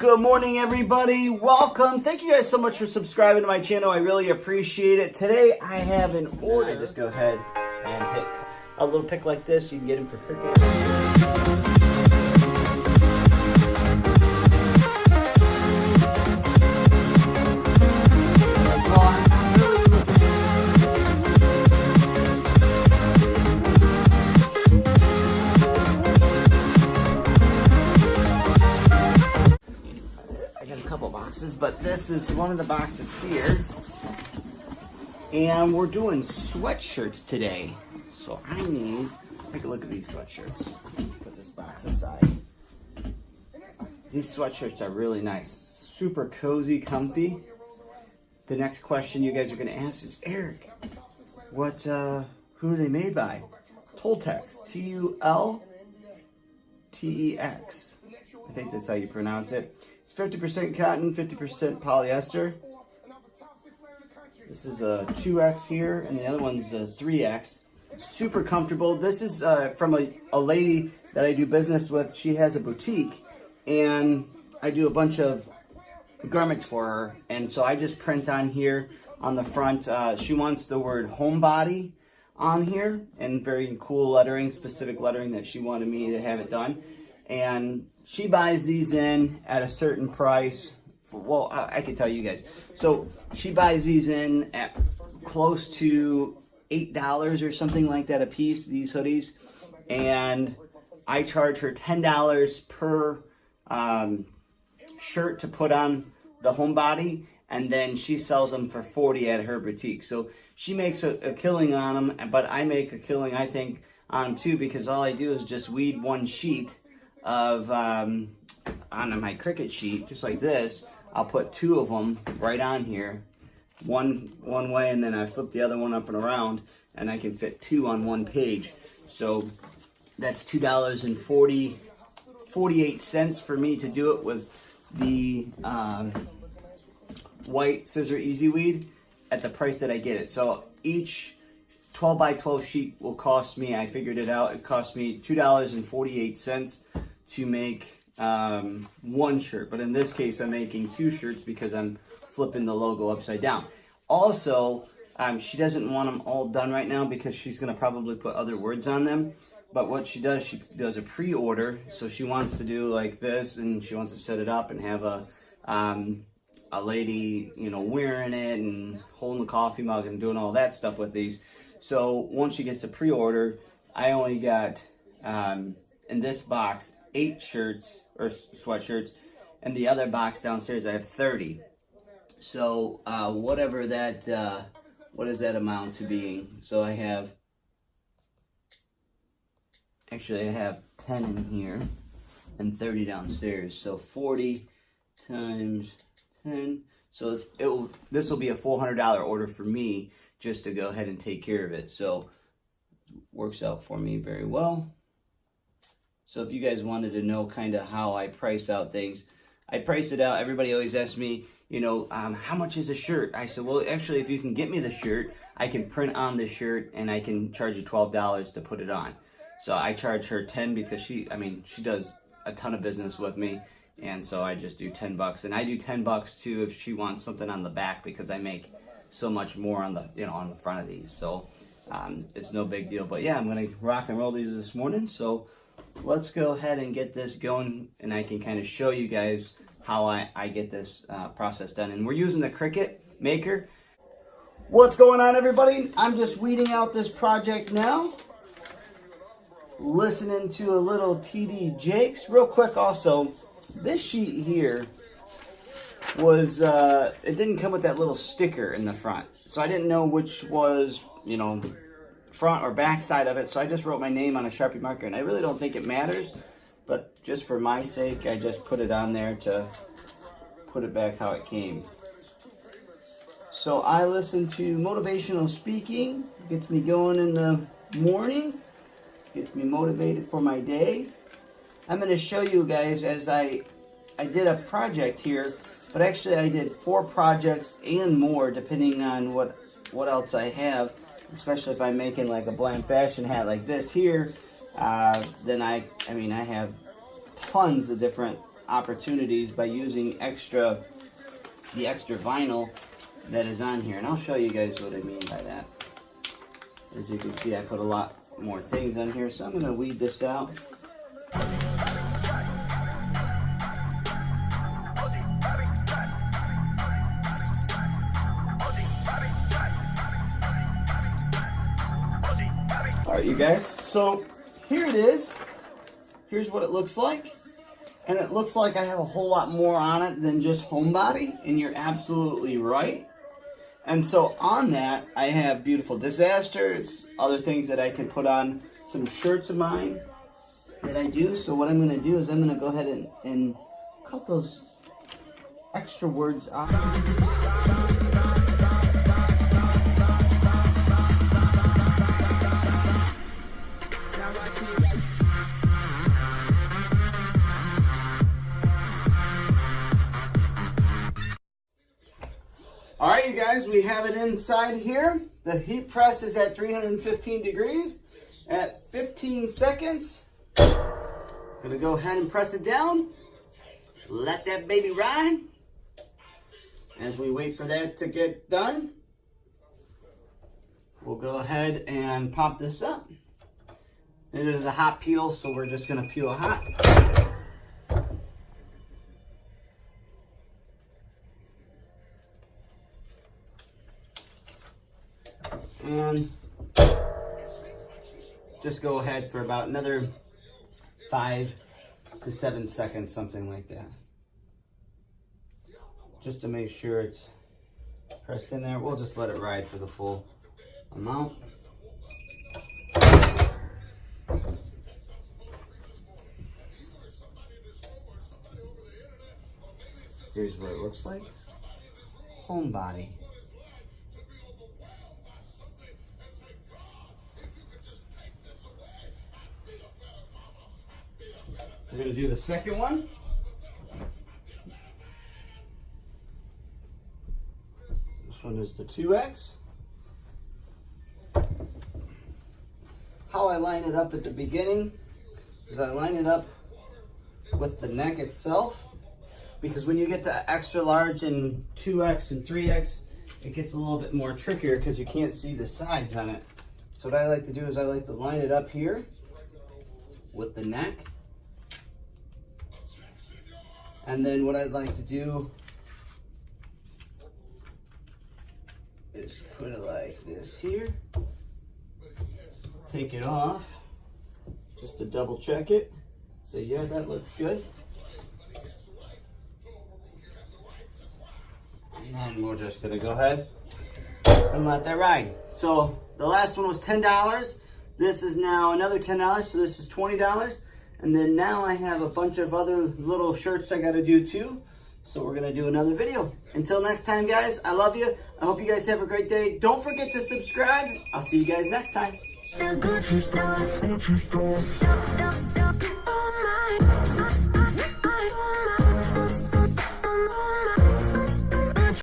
Good morning, everybody. Welcome. Thank you guys so much for subscribing to my channel. I really appreciate it. Today I have an order. Just go ahead and hit a little pick like this. You can get them for Cricut. But this is one of the boxes here, and we're doing sweatshirts today. So I need, take a look at these sweatshirts. Put this box aside. These sweatshirts are really nice, super cozy, comfy. The next question you guys are going to ask is, Eric, who are they made by? Tultex, T-U-L-T-E-X. I think that's how you pronounce it. It's 50% cotton, 50% polyester. This is a 2X here, and the other one's a 3X. Super comfortable. This is from a lady that I do business with. She has a boutique, and I do a bunch of garments for her. And so I just print on here on the front. She wants the word homebody on here, and very cool lettering, specific lettering that she wanted me to have it done. And she buys these in at a certain price. Well, I can tell you guys. So she buys these in at close to $8 or something like that a piece, these hoodies. And I charge her $10 per shirt to put on the homebody. And then she sells them for $40 at her boutique. So she makes a killing on them, but I make a killing, I think, on them too, because all I do is just weed one sheet of on my Cricut sheet, just like this. I'll put two of them right on here, one way, and then I flip the other one up and around, and I can fit two on one page. So that's $2.48 for me to do it with the white Siser Easy Weed at the price that I get it. So each 12 by 12 sheet will cost me, I figured it out, it cost me $2.48 to make one shirt. But in this case, I'm making two shirts because I'm flipping the logo upside down. Also, she doesn't want them all done right now because she's going to probably put other words on them. But what she does a pre-order. So she wants to do like this, and she wants to set it up and have a lady, you know, wearing it and holding the coffee mug and doing all that stuff with these. So once she gets the pre-order, I only got, in this box, 8 shirts or sweatshirts, and the other box downstairs I have 30. So whatever that, what does that amount to being? So I have, actually I have 10 in here and 30 downstairs. So 40 times 10. So this will be a $400 order for me just to go ahead and take care of it. So works out for me very well. So if you guys wanted to know kind of how I price out things, I price it out. Everybody always asks me, you know, how much is a shirt? I said, well, actually, if you can get me the shirt, I can print on the shirt and I can charge you $12 to put it on. So I charge her 10 because she does a ton of business with me. And so I just do 10 bucks. And I do 10 bucks too if she wants something on the back, because I make so much more on the, you know, on the front of these. So it's no big deal. But yeah, I'm going to rock and roll these this morning. So let's go ahead and get this going, and I can kind of show you guys how I get this process done. And we're using the Cricut Maker. What's going on, everybody? I'm just weeding out this project now. Listening to a little TD Jakes. Real quick also, this sheet here was, it didn't come with that little sticker in the front. So I didn't know which was, you know, front or back side of it, so I just wrote my name on a Sharpie marker, and I really don't think it matters, but just for my sake, I just put it on there to put it back how it came. So I listen to motivational speaking, gets me going in the morning, gets me motivated for my day. I'm going to show you guys as I did a project here, but actually I did 4 projects and more depending on what else I have. Especially if I'm making like a bland fashion hat like this here, then I have tons of different opportunities by using the extra vinyl that is on here. And I'll show you guys what I mean by that. As you can see, I put a lot more things on here, so I'm going to weed this out. Alright, you guys, so here it is. Here's what it looks like. And it looks like I have a whole lot more on it than just homebody, and you're absolutely right. And so on that, I have Beautiful Disaster. It's other things that I can put on some shirts of mine that I do. So what I'm going to do is I'm going to go ahead and cut those extra words out. Alright, you guys, we have it inside here. The heat press is at 315 degrees at 15 seconds. Gonna go ahead and press it down. Let that baby ride. As we wait for that to get done, we'll go ahead and pop this up. It is a hot peel, so we're just gonna peel hot. And just go ahead for about another 5 to 7 seconds, something like that. Just to make sure it's pressed in there. We'll just let it ride for the full amount. Here's what it looks like. Homebody. We're going to do the second one. This one is the 2X. How I line it up at the beginning is I line it up with the neck itself, because when you get to extra large and 2X and 3X, it gets a little bit more trickier because you can't see the sides on it. So what I like to do is I like to line it up here with the neck. And then what I'd like to do is put it like this here. Take it off, just to double check it. Say, yeah, that looks good. And then we're just gonna go ahead and let that ride. So the last one was $10. This is now another $10, so this is $20. And then now I have a bunch of other little shirts I gotta do too. So we're gonna do another video. Until next time, guys, I love you. I hope you guys have a great day. Don't forget to subscribe. I'll see you guys next time. The Gucci store.